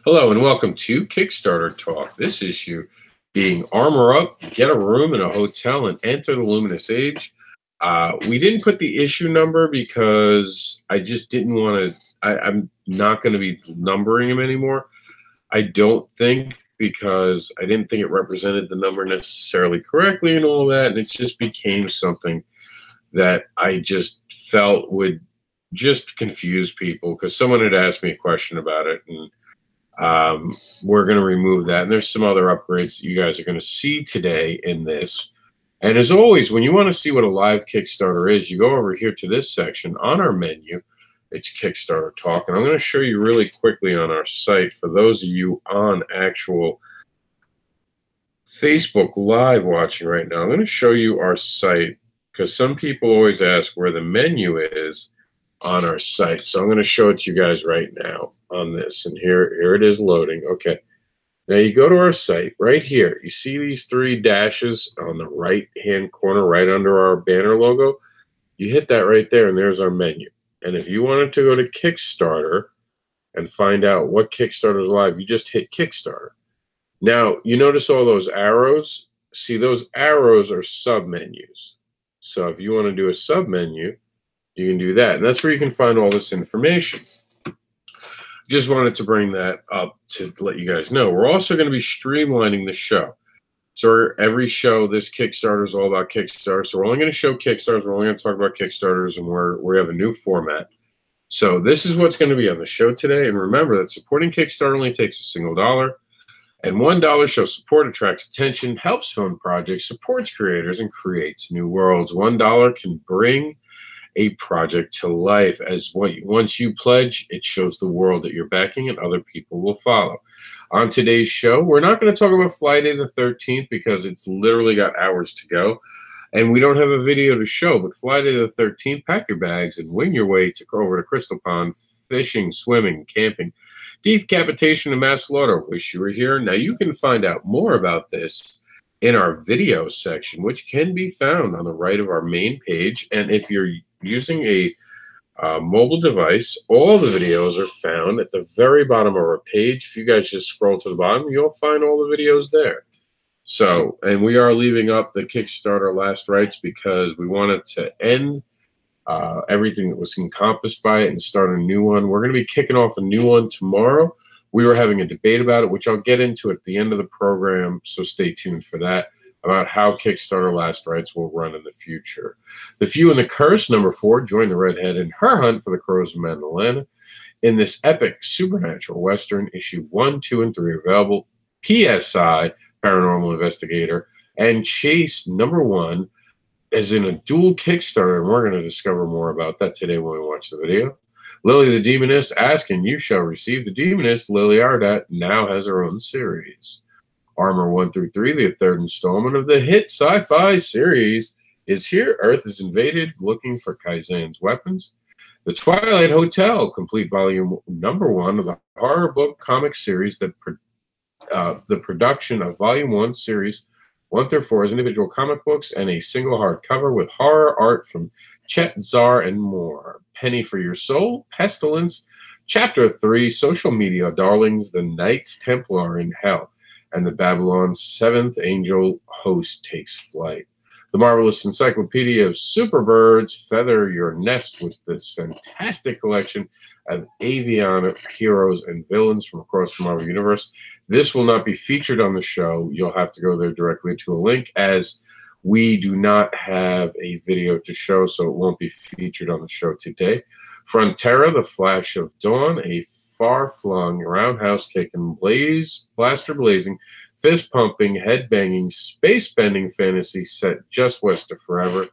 Hello and welcome to Kickstarter Talk. This issue being Armor Up, Get a Room in a Hotel, and Enter the Luminous Age. We didn't put the issue number because I just didn't want to. I'm not going to be numbering them anymore. I don't think, because I didn't think it represented the number necessarily correctly and all that. And it just became something that I just felt would just confuse people, because someone had asked me a question about it, and we're going to remove that. And there's some other upgrades that you guys are going to see today in this. And as always, when you want to see what a live Kickstarter is, you go over here to this section on our menu. It's Kickstarter Talk. And I'm going to show you really quickly on our site, for those of you on actual Facebook Live watching right now, I'm going to show you our site, because some people always ask where the menu is on our site. So I'm going to show it to you guys right now on this. And here it is loading. Okay. Now you go to our site right here. You see these three dashes on the right-hand corner, right under our banner logo? You hit that right there, and there's our menu. And if you wanted to go to Kickstarter and find out what Kickstarter is live, you just hit Kickstarter. Now, you notice all those arrows? See, those arrows are sub-menus. So if you want to do a sub-menu, you can do that. And that's where you can find all this information. Just wanted to bring that up to let you guys know. We're also going to be streamlining the show. So every show, this Kickstarter is all about Kickstarter. So we're only going to show Kickstarters. We're only going to talk about Kickstarters, and we have a new format. So this is what's going to be on the show today. And remember that supporting Kickstarter only takes a single $1. And $1 shows support, attracts attention, helps fund projects, supports creators, and creates new worlds. $1 can bring a project to life. Once you pledge, it shows the world that you're backing, and other people will follow. On today's show, we're not going to talk about Friday the 13th, because it's literally got hours to go, and we don't have a video to show. But Friday the 13th, pack your bags and wing your way over to Crystal Pond, fishing, swimming, camping, decapitation, and mass slaughter. Wish you were here. Now you can find out more about this in our video section, which can be found on the right of our main page. And if you're using a mobile device, all the videos are found at the very bottom of our page. If you guys just scroll to the bottom, you'll find all the videos there. So, and we are leaving up the Kickstarter last rites, because we wanted to end everything that was encompassed by it and start a new one. We're going to be kicking off a new one tomorrow. We were having a debate about it, which I'll get into at the end of the program, so stay tuned for that, about how Kickstarter last rites will run in the future. The Few and the Curse, number 4, join the redhead in her hunt for the Crows of Magdalena in this epic supernatural Western, issue 1, 2, and 3, available PSI, Paranormal Investigator, and Chase, number 1, as in a dual Kickstarter, and we're going to discover more about that today when we watch the video. Lily the Demoness, Ask and You Shall Receive. The Demoness, Lily Ardat, now has her own series. Armor 1 through 3, the third installment of the hit sci-fi series, is here. Earth is invaded, looking for Kaizen's weapons. The Twilight Hotel, complete volume number 1 of the horror book comic series. The production of volume 1 series 1 through 4 as individual comic books and a single hardcover with horror art from Chet Zar and more. Penny for Your Soul, Pestilence, Chapter 3, Social Media Darlings, The Knights Templar in Hell, and the Babylon 7th Angel Host Takes Flight. The Marvelous Encyclopedia of Superbirds, feather your nest with this fantastic collection of avian heroes and villains from across the Marvel Universe. This will not be featured on the show. You'll have to go there directly to a link, as we do not have a video to show, so it won't be featured on the show today. Frontera, The Flash of Dawn, a far-flung, roundhouse-kicking, blaster blazing, fist-pumping, head-banging, space-bending fantasy set just west of Forever.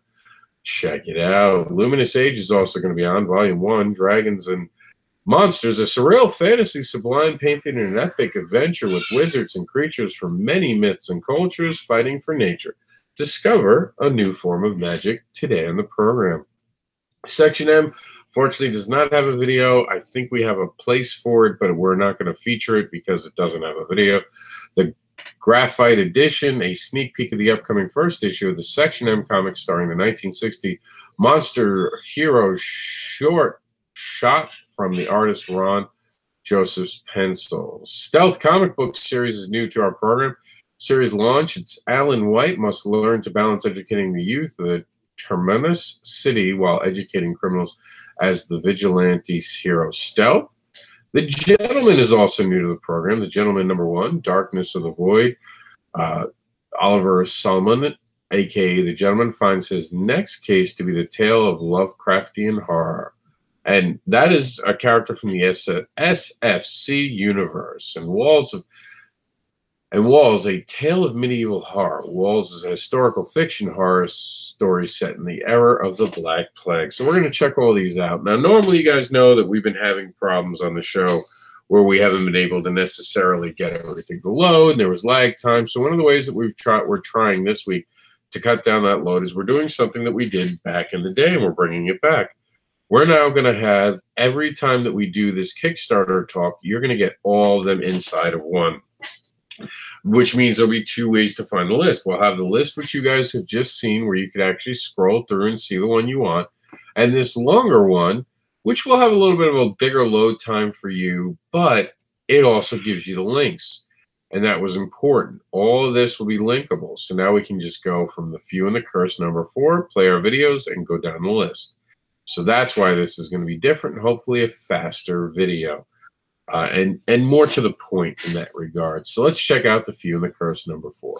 Check it out. Luminous Age is also going to be on Volume 1, Dragons and Monsters, a surreal fantasy sublime painting in an epic adventure with wizards and creatures from many myths and cultures fighting for nature. Discover a new form of magic today on the program. Section M, fortunately, does not have a video. I think we have a place for it, but we're not going to feature it because it doesn't have a video. The Graphite Edition, a sneak peek of the upcoming first issue of the Section M comic starring the 1960 monster hero short shot from the artist Ron Joseph's Pencils. Stealth comic book series is new to our program. Series launch, it's Alan White must learn to balance educating the youth of the tremendous city while educating criminals as the vigilante hero Stealth. The Gentleman is also new to the program. The Gentleman #1, Darkness of the Void. Oliver Solomon, a.k.a. The Gentleman, finds his next case to be the tale of Lovecraftian horror. And that is a character from the SFC universe. And Walls, a tale of medieval horror. Walls is a historical fiction horror story set in the era of the Black Plague. So we're going to check all these out. Now, normally you guys know that we've been having problems on the show where we haven't been able to necessarily get everything to load, and there was lag time. So one of the ways that we're trying this week to cut down that load is we're doing something that we did back in the day, and we're bringing it back. We're now going to have, every time that we do this Kickstarter talk, you're going to get all of them inside of one, which means there'll be 2 ways to find the list. We'll have the list, which you guys have just seen, where you could actually scroll through and see the one you want, and this longer one, which will have a little bit of a bigger load time for you, but it also gives you the links, and that was important. All of this will be linkable, so now we can just go from the Few and the Curse #4, play our videos, and go down the list. So that's why this is going to be different, and hopefully a faster video. And more to the point in that regard. So let's check out the Few and the Curse #4.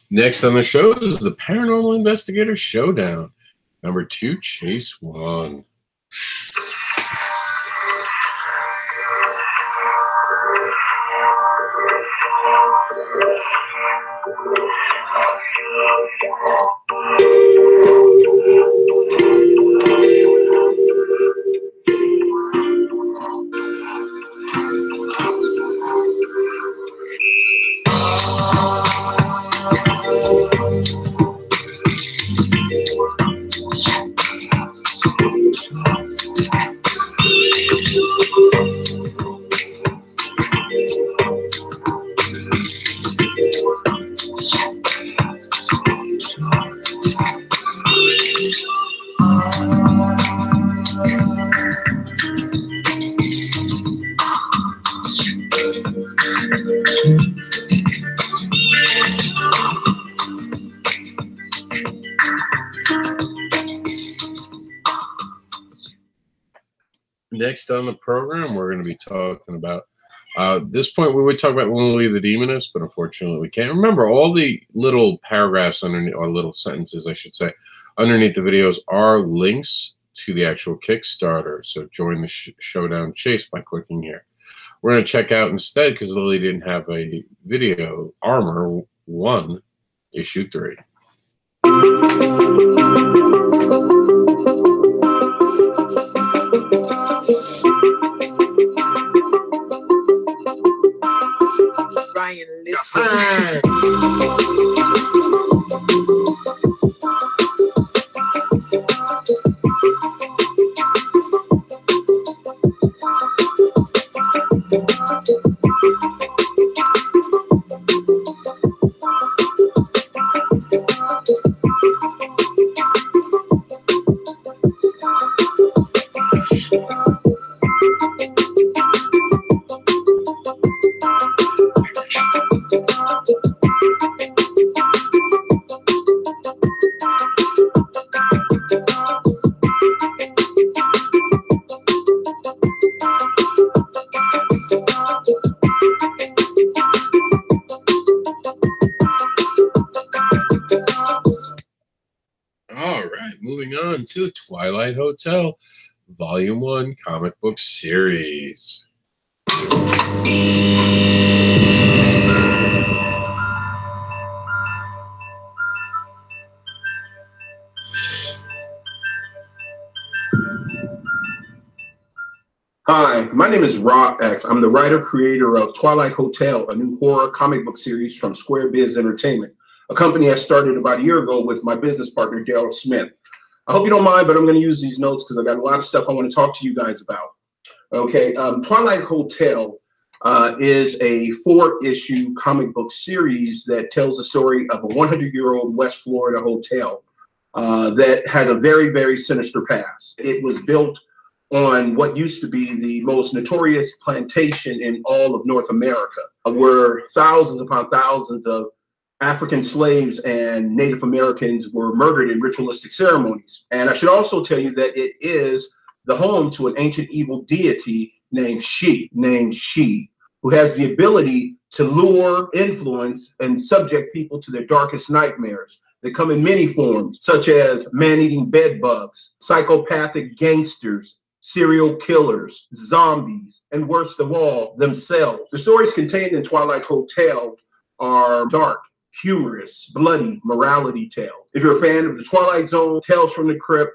Next on the show is the Paranormal Investigator Showdown. #2, Chase 1. Next on the program, we're going to be talking about, at this point, we would talk about When We Leave the Demoness, but unfortunately we can't. Remember, all the little paragraphs underneath, or little sentences, I should say, underneath the videos are links to the actual Kickstarter. So join the Showdown Chase by clicking here. We're going to check out instead, because Lily didn't have a video, Armor 1, Issue 3. Ryan Little. All right, moving on to Twilight Hotel, Volume 1 comic book series. Hi, my name is Rob X. I'm the writer-creator of Twilight Hotel, a new horror comic book series from Square Biz Entertainment, a company I started about a year ago with my business partner, Daryl Smith. I hope you don't mind, but I'm going to use these notes because I got a lot of stuff I want to talk to you guys about. Okay, Twilight Hotel is a 4-issue comic book series that tells the story of a 100-year-old West Florida hotel that has a very, very sinister past. It was built on what used to be the most notorious plantation in all of North America, where thousands upon thousands of African slaves and Native Americans were murdered in ritualistic ceremonies. And I should also tell you that it is the home to an ancient evil deity named She, who has the ability to lure, influence, and subject people to their darkest nightmares. They come in many forms, such as man-eating bed bugs, psychopathic gangsters, serial killers, zombies, and worst of all, themselves. The stories contained in Twilight Hotel are dark, humorous, bloody morality tales. If you're a fan of the Twilight Zone, Tales from the Crypt,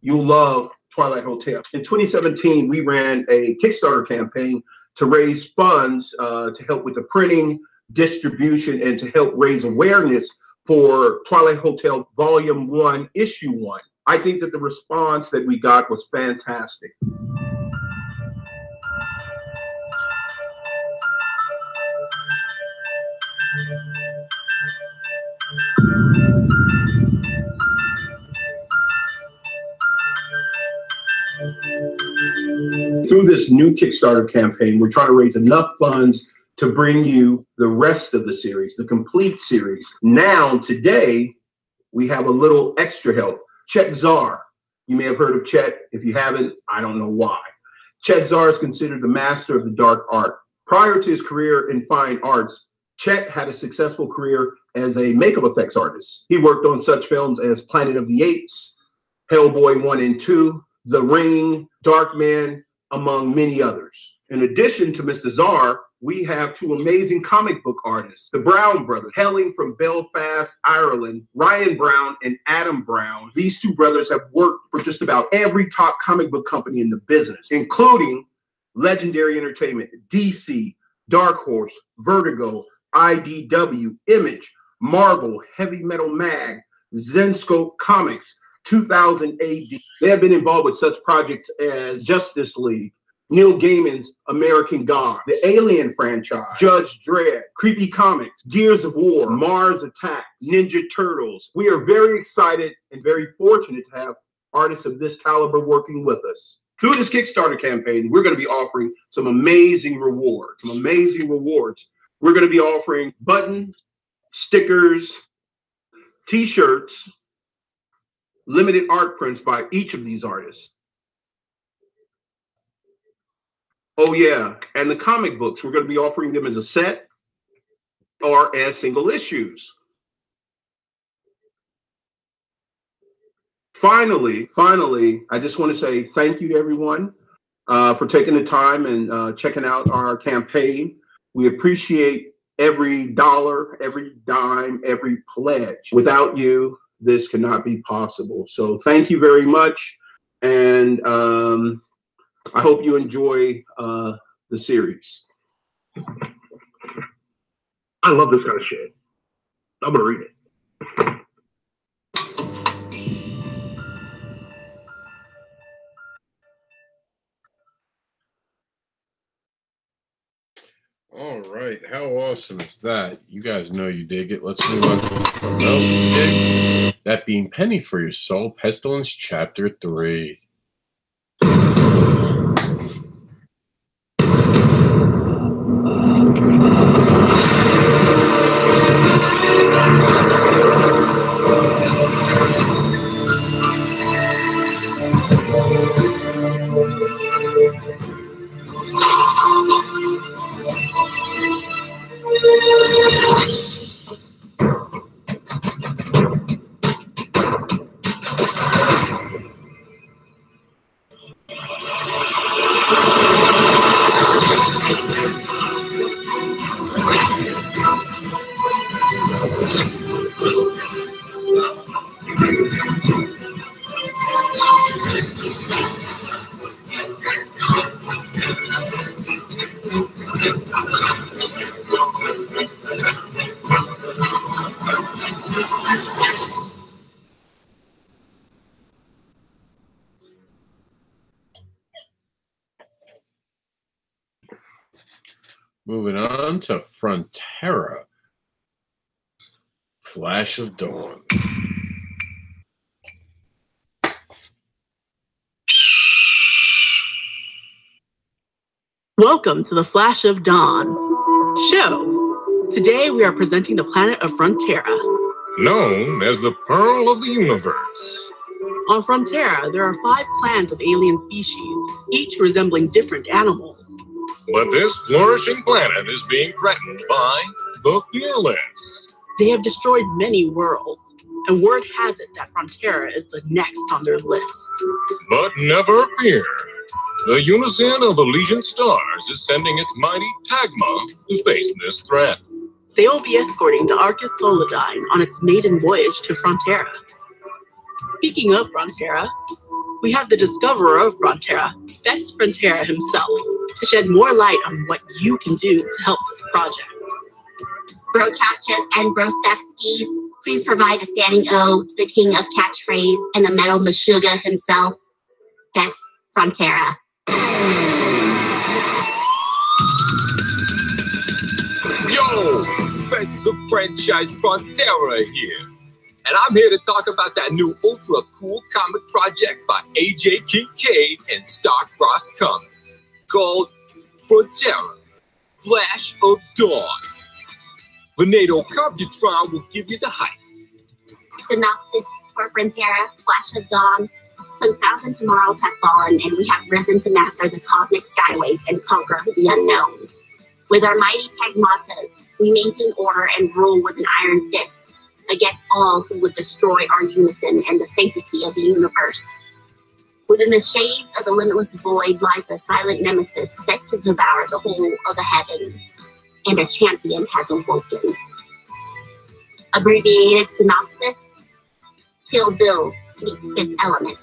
you'll love Twilight Hotel. In 2017, we ran a Kickstarter campaign to raise funds to help with the printing, distribution, and to help raise awareness for Twilight Hotel Volume 1, Issue 1. I think that the response that we got was fantastic. Through this new Kickstarter campaign, we're trying to raise enough funds to bring you the rest of the series, the complete series. Now, today, we have a little extra help. Chet Zar. You may have heard of Chet. If you haven't, I don't know why. Chet Zar is considered the master of the dark art. Prior to his career in fine arts, Chet had a successful career as a makeup effects artist. He worked on such films as Planet of the Apes, Hellboy 1 and 2, The Ring, Darkman, among many others. In addition to Mr. Zar, we have 2 amazing comic book artists, the Brown brothers, hailing from Belfast, Ireland, Ryan Brown and Adam Brown. These 2 brothers have worked for just about every top comic book company in the business, including Legendary Entertainment, DC, Dark Horse, Vertigo, IDW, Image, Marvel, Heavy Metal Mag, Zenscope Comics, 2000 AD. They have been involved with such projects as Justice League, Neil Gaiman's American God, the Alien franchise, Judge Dredd, Creepy Comics, Gears of War, Mars Attacks, Ninja Turtles. We are very excited and very fortunate to have artists of this caliber working with us. Through this Kickstarter campaign, we're going to be offering some amazing rewards, We're going to be offering buttons, stickers, t-shirts, limited art prints by each of these artists. Oh yeah, and the comic books, we're going to be offering them as a set or as single issues. Finally, I just want to say thank you to everyone for taking the time and checking out our campaign. We appreciate every dollar, every dime, every pledge. Without you, this could not be possible. So thank you very much. And I hope you enjoy the series. I love this kind of shit. I'm gonna read it. All right, how awesome is that? You guys know you dig it. Let's move on to something else to dig. That being Penny for Your Soul, Pestilence Chapter 3. Moving on to Frontera, Flash of Dawn. Welcome to the Flash of Dawn show. Today we are presenting the planet of Frontera. Known as the Pearl of the Universe. On Frontera, there are 5 clans of alien species, each resembling different animals. But this flourishing planet is being threatened by the Fearless. They have destroyed many worlds, and word has it that Frontera is the next on their list. But never fear. The unison of Allegiant Stars is sending its mighty Tagma to face this threat. They will be escorting the Arcus Solidine on its maiden voyage to Frontera. Speaking of Frontera, we have the discoverer of Frontera, Best Frontera himself, to shed more light on what you can do to help this project. Brochachas and Brosevskis, please provide a standing O to the king of catchphrase and the metal Meshuggah himself, Best Frontera. Yo, Best the Franchise Frontera here. And I'm here to talk about that new ultra cool comic project by AJ Kincaid and Starcrossed Comics called Frontera, Flash of Dawn. Venado Computron will give you the hype. Synopsis for Frontera, Flash of Dawn. Some thousand tomorrows have fallen, and we have risen to master the cosmic skyways and conquer the unknown. With our mighty Tagmatas, we maintain order and rule with an iron fist against all who would destroy our unison and the sanctity of the universe. Within the shades of the limitless void lies a silent nemesis set to devour the whole of the heavens, and a champion has awoken. Abbreviated synopsis: Kill Bill meets Fifth Element.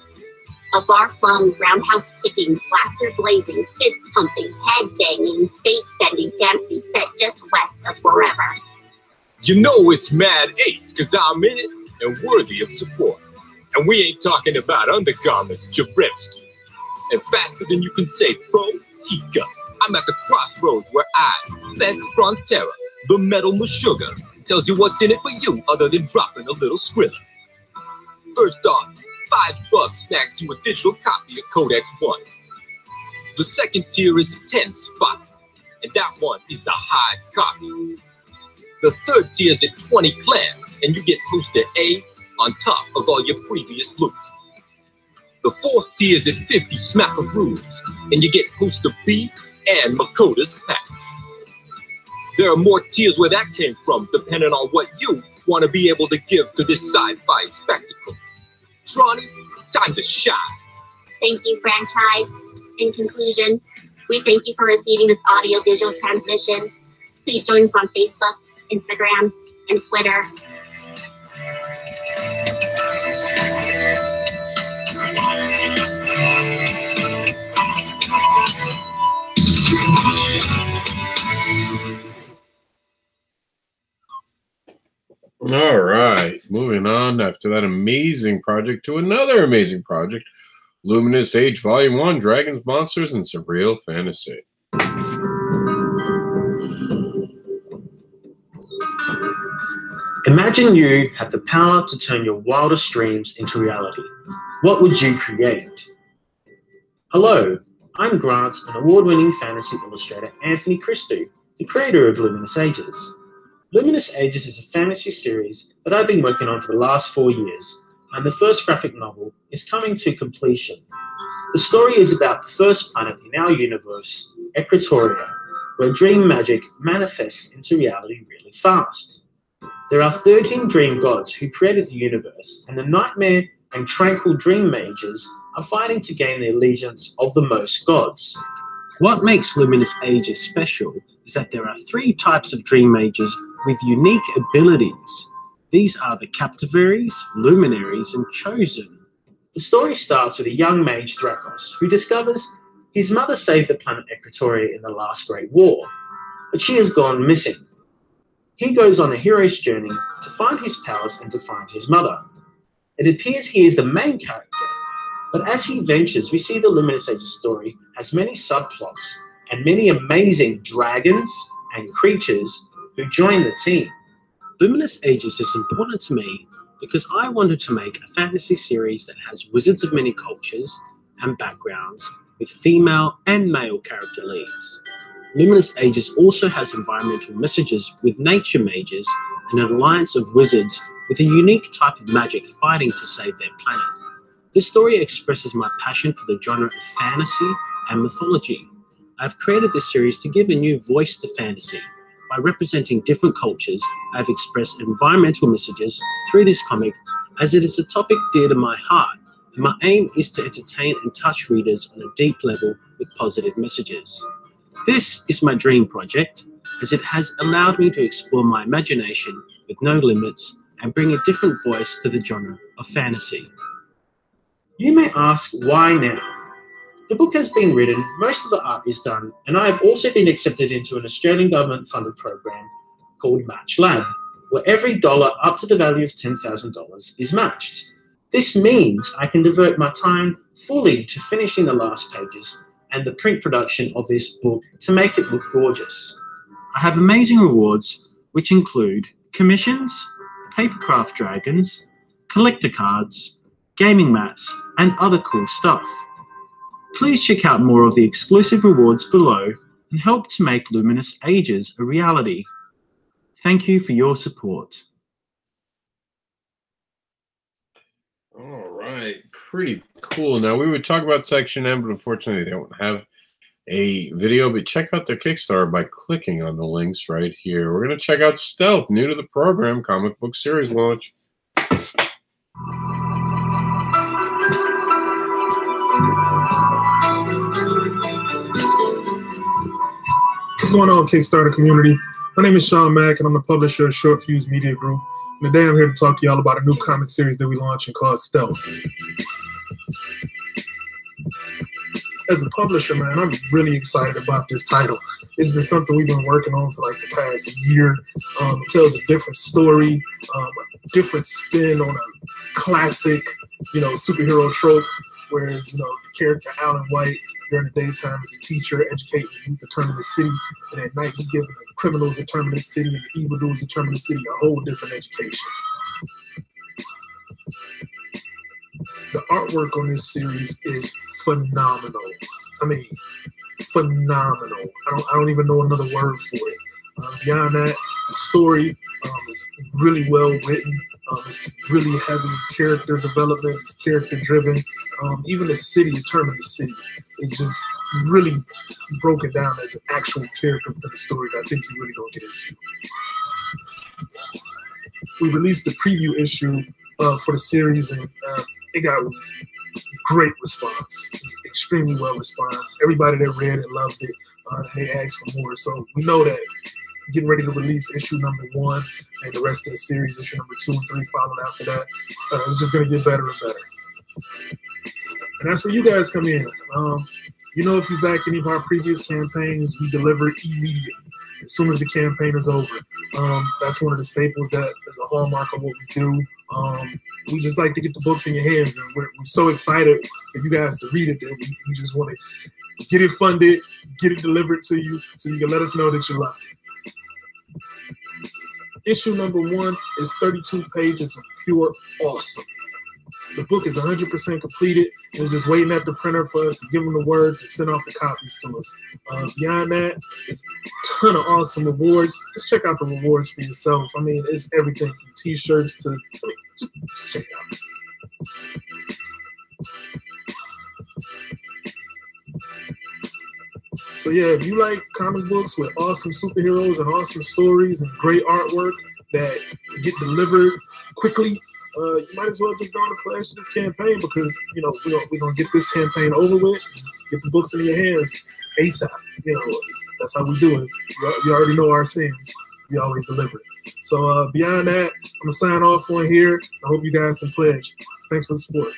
A far-flung, roundhouse-kicking, blaster-blazing, fist-pumping, head-banging, space-bending fantasy set just west of forever. You know it's mad ace, cause I'm in it and worthy of support. And we ain't talking about undergarments, Jabrevskis. And faster than you can say, bro, Hika. I'm at the crossroads where I, Best Frontera, the metal Meshuggah, tells you what's in it for you other than dropping a little Skrilla. First off, $5 snacks you a digital copy of Codex 1. The second tier is a 10 spot, and that one is the hard copy. The third tier is at 20 clams, and you get Booster A on top of all your previous loot. The fourth tier is at 50 smackaroos, and you get Booster B and Makota's patch. There are more tiers where that came from, depending on what you want to be able to give to this sci-fi spectacle. Tronny, time to shine. Thank you, franchise. In conclusion, we thank you for receiving this audio-visual transmission. Please join us on Facebook, Instagram, and Twitter. All right, moving on after that amazing project to another amazing project, Luminous Age Volume 1, Dragons, Monsters, and Surreal Fantasy. Imagine you had the power to turn your wildest dreams into reality. What would you create? Hello, I'm Grant, an award-winning fantasy illustrator Anthony Christou, the creator of Luminous Ages. Luminous Ages is a fantasy series that I've been working on for the last 4 years, and the first graphic novel is coming to completion. The story is about the first planet in our universe, Equatoria, where dream magic manifests into reality really fast. There are 13 dream gods who created the universe, and the nightmare and tranquil dream mages are fighting to gain the allegiance of the most gods. What makes Luminous Ages special is that there are 3 types of dream mages with unique abilities. These are the Captivaries, Luminaries, and Chosen. The story starts with a young mage, Thrakos, who discovers his mother saved the planet Equatoria in the last Great War, but she has gone missing. He goes on a hero's journey to find his powers and to find his mother. It appears he is the main character, but as he ventures, we see the Luminous Ages story has many subplots and many amazing dragons and creatures who join the team. Luminous Ages is important to me because I wanted to make a fantasy series that has wizards of many cultures and backgrounds with female and male character leads. Luminous Ages also has environmental messages with nature mages and an alliance of wizards with a unique type of magic fighting to save their planet. This story expresses my passion for the genre of fantasy and mythology. I've created this series to give a new voice to fantasy. By representing different cultures, I've expressed environmental messages through this comic as it is a topic dear to my heart, and my aim is to entertain and touch readers on a deep level with positive messages. This is my dream project, as it has allowed me to explore my imagination with no limits and bring a different voice to the genre of fantasy. You may ask, why now? The book has been written, most of the art is done, and I have also been accepted into an Australian government-funded program called Match Lab, where every dollar up to the value of $10,000 is matched. This means I can divert my time fully to finishing the last pages and the print production of this book to make it look gorgeous. I have amazing rewards, which include commissions, papercraft dragons, collector cards, gaming mats, and other cool stuff. Please check out more of the exclusive rewards below and help to make Luminous Ages a reality. Thank you for your support. All right, pretty cool. Now, we would talk about Section M, but unfortunately they don't have a video, but check out their Kickstarter by clicking on the links right here. We're going to check out Stealth, new to the program, comic book series launch. What's going on, Kickstarter community? My name is Sean Mack, and I'm the publisher of Short Fuse Media Group. And today I'm here to talk to y'all about a new comic series that we launched called Stealth. As a publisher, man, I'm really excited about this title. It's been something we've been working on for like the past year. It tells a different story, a different spin on a classic, superhero trope. Whereas, the character Alan White during the daytime is a teacher educating the youth of Terminus City, and at night he's giving the criminals of Terminus City and the evildoers of Terminus City a whole different education. The artwork on this series is phenomenal. I mean, phenomenal. I don't even know another word for it. Beyond that, the story is really well written. It's really heavy character development. It's character driven. Even the city of Terminus City is just really broken down as an actual character within the story that I think you really don't get into. We released the preview issue for the series, and it got great response, extremely well response. Everybody that read it loved it. They asked for more, so we know that getting ready to release issue number 1 and the rest of the series, issue number 2 and 3 followed after that. It's just going to get better and better. And that's where you guys come in. If you back any of our previous campaigns, we deliver immediately, as soon as the campaign is over. That's one of the staples that is a hallmark of what we do. We just like to get the books in your hands, and we're so excited for you guys to read it that we just want to get it funded, get it delivered to you, so you can let us know that you love it. Issue number 1 is 32 pages of pure awesome. The book is 100% completed. We're just waiting at the printer for us to give them the word to send off the copies to us. Beyond that, it's a ton of awesome rewards. Just check out the rewards for yourself. I mean, it's everything from t-shirts to, just check it out. So yeah, if you like comic books with awesome superheroes and awesome stories and great artwork that get delivered quickly, you might as well just go on the pledge to this campaign, because you know we're gonna get this campaign over with, get the books in your hands ASAP. You know, that's how we do it. You already know our scenes. We always deliver. So beyond that, I'm gonna sign off on here. I hope you guys can pledge. Thanks for the support.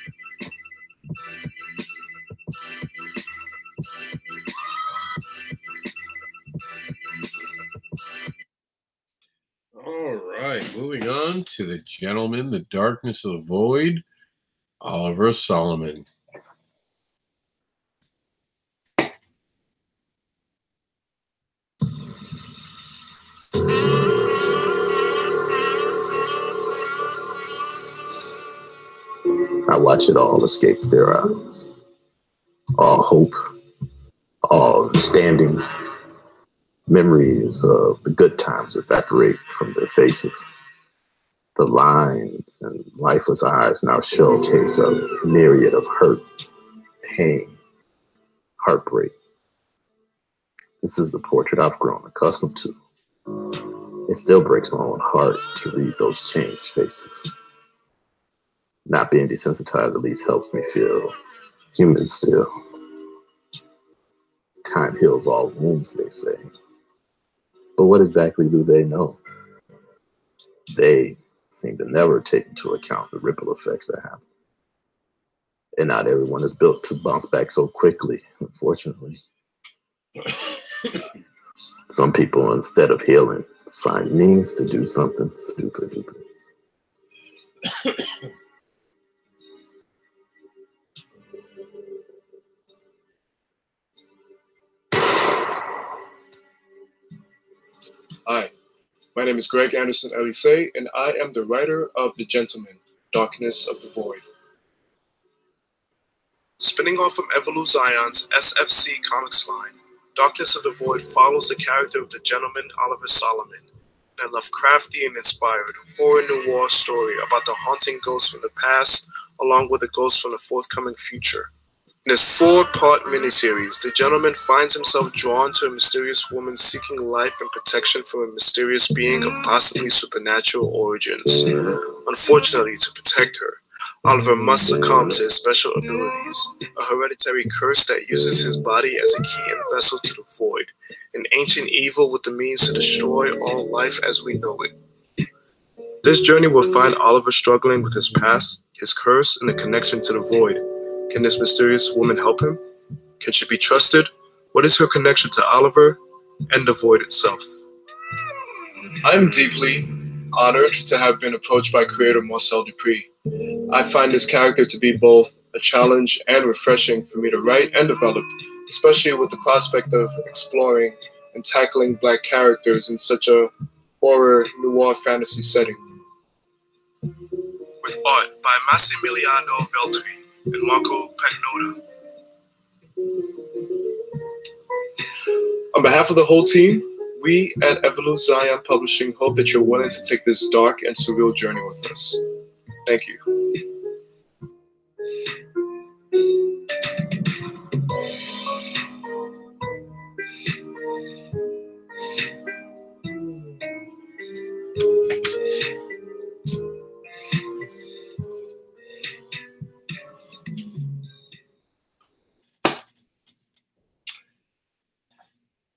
All right, moving on to the gentleman, the darkness of the void, Oliver Solomon. I watch it all escape their eyes. All hope, all standing memories of the good times evaporate from their faces. The lines and lifeless eyes now showcase a myriad of hurt, pain, heartbreak. This is the portrait I've grown accustomed to. It still breaks my own heart to read those changed faces. Not being desensitized at least helps me feel human still. Time heals all wounds, they say. But what exactly do they know? They seem to never take into account the ripple effects that happen. And not everyone is built to bounce back so quickly, unfortunately. Some people, instead of healing, find means to do something stupid. Hi, my name is Greg Anderson Elise, and I am the writer of The Gentleman, Darkness of the Void. Spinning off from Evolu Zion's SFC Comics line, Darkness of the Void follows the character of the gentleman Oliver Solomon, in a Lovecraftian-inspired horror noir story about the haunting ghosts from the past, along with the ghosts from the forthcoming future. In his 4-part miniseries, the gentleman finds himself drawn to a mysterious woman seeking life and protection from a mysterious being of possibly supernatural origins. Unfortunately, to protect her, Oliver must succumb to his special abilities, a hereditary curse that uses his body as a key and vessel to the void, an ancient evil with the means to destroy all life as we know it. This journey will find Oliver struggling with his past, his curse, and the connection to the void. Can this mysterious woman help him? Can she be trusted? What is her connection to Oliver and the void itself? I am deeply honored to have been approached by creator Marcel Dupree. I find this character to be both a challenge and refreshing for me to write and develop, especially with the prospect of exploring and tackling Black characters in such a horror noir fantasy setting. With art by Massimiliano Veltri and Marco Pagnotta. On behalf of the whole team, we at Evolu Zion Publishing hope that you're willing to take this dark and surreal journey with us. Thank you.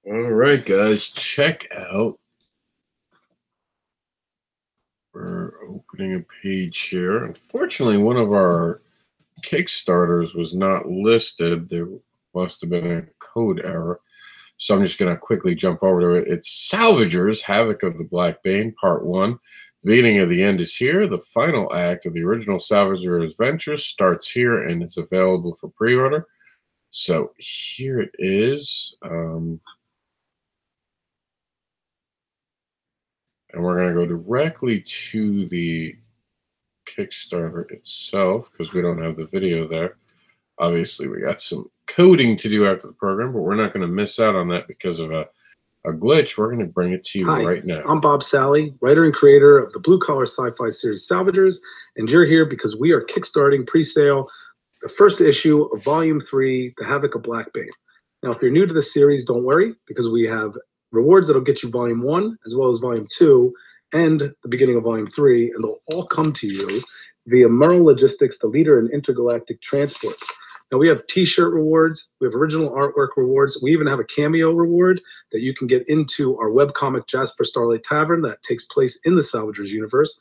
All right, guys, check out. We're opening a page here. Unfortunately, one of our Kickstarters was not listed. There must have been a code error. So I'm just going to quickly jump over to it. It's Salvagers, Havoc of the Black Bane, Part 1. The beginning of the end is here. The final act of the original Salvager Adventures starts here and it's available for pre-order. So here it is. And we're going to go directly to the Kickstarter itself because we don't have the video there. Obviously, we got some coding to do after the program, but we're not going to miss out on that because of a glitch. We're going to bring it to you right now. I'm Bob Sally, writer and creator of the blue-collar sci-fi series Salvagers, and you're here because we are kickstarting pre-sale the first issue of Volume 3, The Havoc of Black Bane. Now, if you're new to the series, don't worry, because we have rewards that'll get you Volume 1, as well as Volume 2, and the beginning of Volume 3, and they'll all come to you via Merrill Logistics, the leader in intergalactic transports. Now, we have t-shirt rewards, we have original artwork rewards, we even have a cameo reward that you can get into our webcomic Jasper Starlight Tavern that takes place in the Salvagers universe.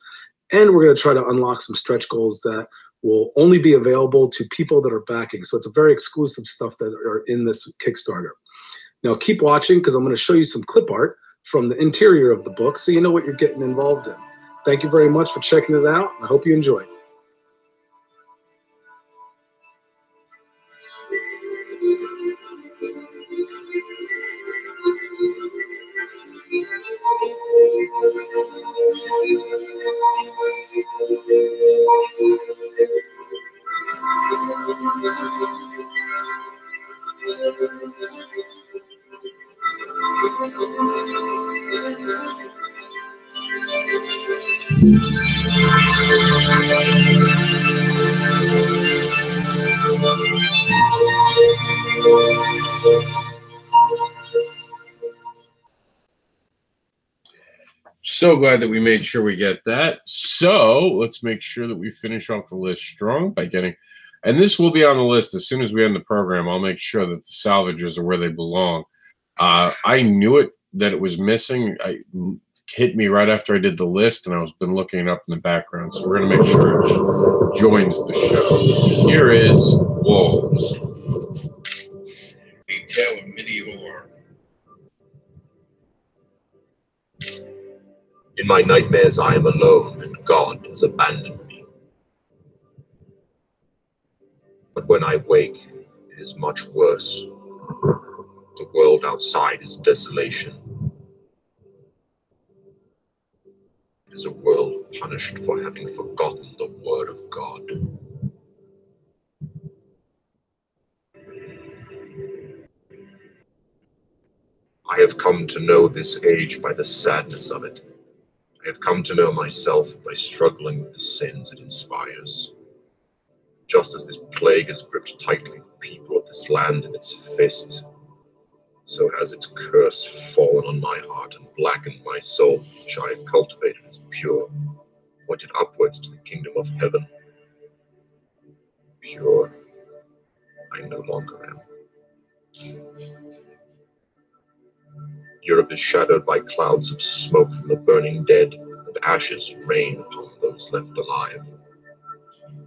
And we're going to try to unlock some stretch goals that will only be available to people that are backing. So it's a very exclusive stuff that are in this Kickstarter. Now, keep watching because I'm going to show you some clip art from the interior of the book so you know what you're getting involved in. Thank you very much for checking it out. I hope you enjoy. So glad that we made sure we get that. So let's make sure that we finish off the list strong by getting, and this will be on the list as soon as we end the program. I'll make sure that the Salvagers are where they belong. I knew it that it was missing. It hit me right after I did the list, and I was been looking it up in the background. So we're going to make sure it joins the show. Here is Wolves, a tale of medieval art. In my nightmares I am alone, and God has abandoned me. But when I wake, it is much worse. The world outside is desolation. It is a world punished for having forgotten the word of God. I have come to know this age by the sadness of it. I have come to know myself by struggling with the sins it inspires. Just as this plague has gripped tightly the people of this land in its fist, so has its curse fallen on my heart and blackened my soul, which I had cultivated as pure, pointed upwards to the kingdom of heaven. Pure, I no longer am. Europe is shadowed by clouds of smoke from the burning dead, and ashes rain upon those left alive.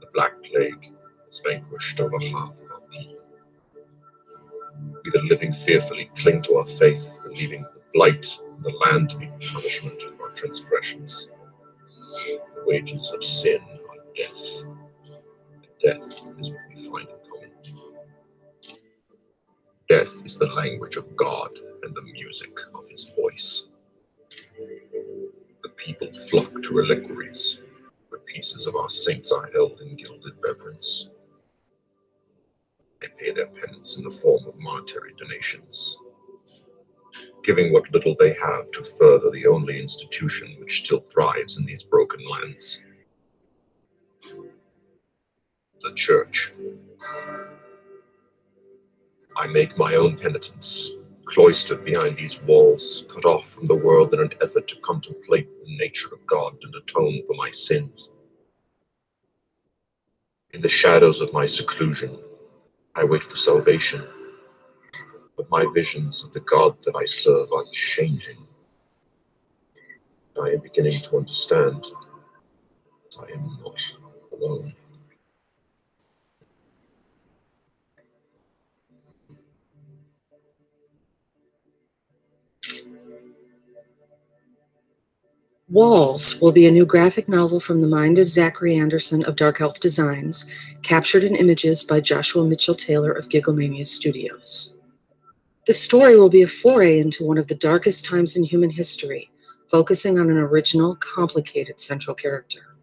The Black Plague has vanquished over half of our people. We the living fearfully cling to our faith, believing the blight in the land to be punishment for our transgressions. The wages of sin are death, and death is what we find in common. Death is the language of God and the music of his voice. The people flock to reliquaries, where pieces of our saints are held in gilded reverence. They pay their penance in the form of monetary donations, giving what little they have to further the only institution which still thrives in these broken lands. The Church. I make my own penitence, cloistered behind these walls, cut off from the world in an effort to contemplate the nature of God and atone for my sins. In the shadows of my seclusion, I wait for salvation, but my visions of the God that I serve are changing. I am beginning to understand that I am not alone. Walls will be a new graphic novel from the mind of Zachary Anderson of Dark Elf Designs, captured in images by Joshua Mitchell Taylor of Gigglemania Studios. The story will be a foray into one of the darkest times in human history, focusing on an original, complicated central character.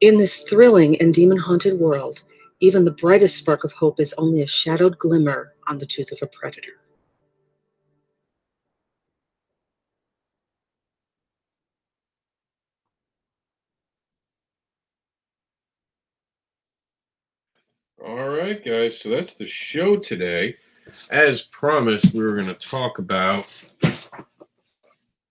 In this thrilling and demon-haunted world, even the brightest spark of hope is only a shadowed glimmer on the tooth of a predator. All right, guys, so that's the show today. As promised, we were going to talk about...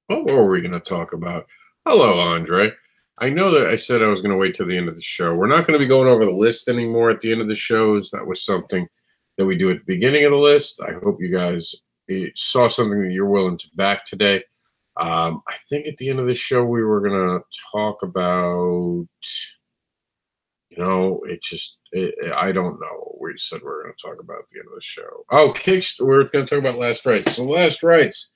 What were we going to talk about? Hello, Andre. I know that I said I was going to wait till the end of the show. We're not going to be going over the list anymore at the end of the shows. That was something that we do at the beginning of the list. I hope you guys saw something that you're willing to back today. I think at the end of the show, we were going to talk about... You know, I don't know what we said we were going to talk about at the end of the show. Oh, we're going to talk about Last Rites. So Last Rites,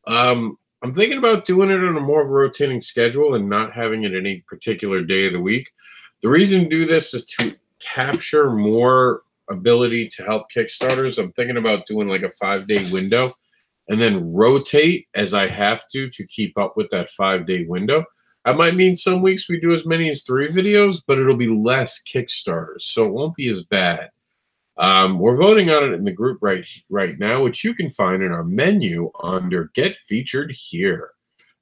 I'm thinking about doing it on a more of a rotating schedule and not having it any particular day of the week. The reason to do this is to capture more ability to help Kickstarters. I'm thinking about doing like a 5-day window and then rotate as I have to keep up with that 5-day window. That might mean some weeks we do as many as 3 videos, but it'll be less Kickstarters, so it won't be as bad. We're voting on it in the group right now, which you can find in our menu under Get Featured Here.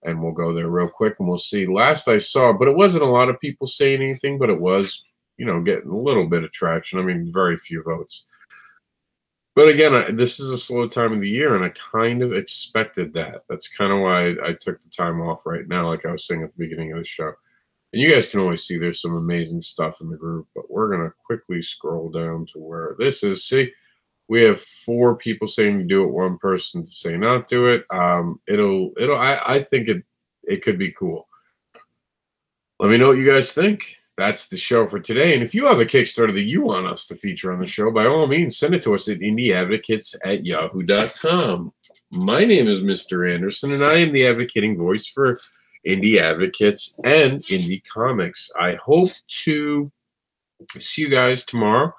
And we'll go there real quick, and we'll see. Last I saw, but it wasn't a lot of people saying anything, but it was, you know, getting a little bit of traction. I mean, very few votes. But again, this is a slow time of the year, and I kind of expected that. That's kind of why I took the time off right now, like I was saying at the beginning of the show. And you guys can always see there's some amazing stuff in the group, but we're going to quickly scroll down to where this is. See, we have 4 people saying to do it, 1 person to say not do it. I think it could be cool. Let me know what you guys think. That's the show for today. And if you have a Kickstarter that you want us to feature on the show, by all means, send it to us at indieadvocates@yahoo.com. My name is Mr. Anderson, and I am the advocating voice for Indie Advocates and Indie Comics. I hope to see you guys tomorrow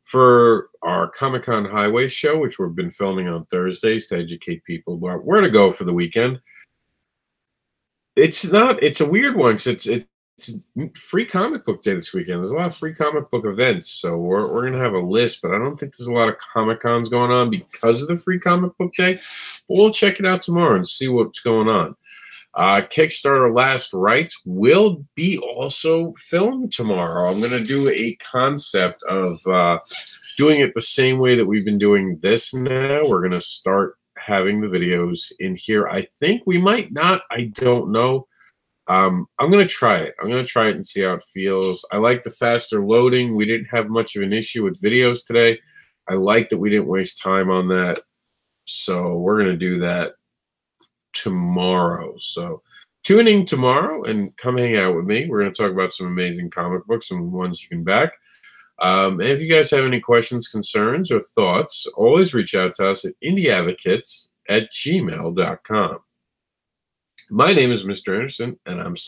for our Comic-Con Highway show, which we've been filming on Thursdays to educate people about where to go for the weekend. It's a weird one because it's free comic book day this weekend. There's a lot of free comic book events, so we're going to have a list, but I don't think there's a lot of Comic-Cons going on because of the free comic book day. But we'll check it out tomorrow and see what's going on. Kickstarter Last Rites will be also filmed tomorrow. I'm going to do a concept of doing it the same way that we've been doing this now. We're going to start having the videos in here. I think we might not. I don't know. I'm going to try it. I'm going to try it and see how it feels. I like the faster loading. We didn't have much of an issue with videos today. I like that we didn't waste time on that. So we're going to do that tomorrow. So tune in tomorrow and come hang out with me. We're going to talk about some amazing comic books and ones you can back. And if you guys have any questions, concerns, or thoughts, always reach out to us at indieadvocates@gmail.com. My name is Mr. Anderson, and I'm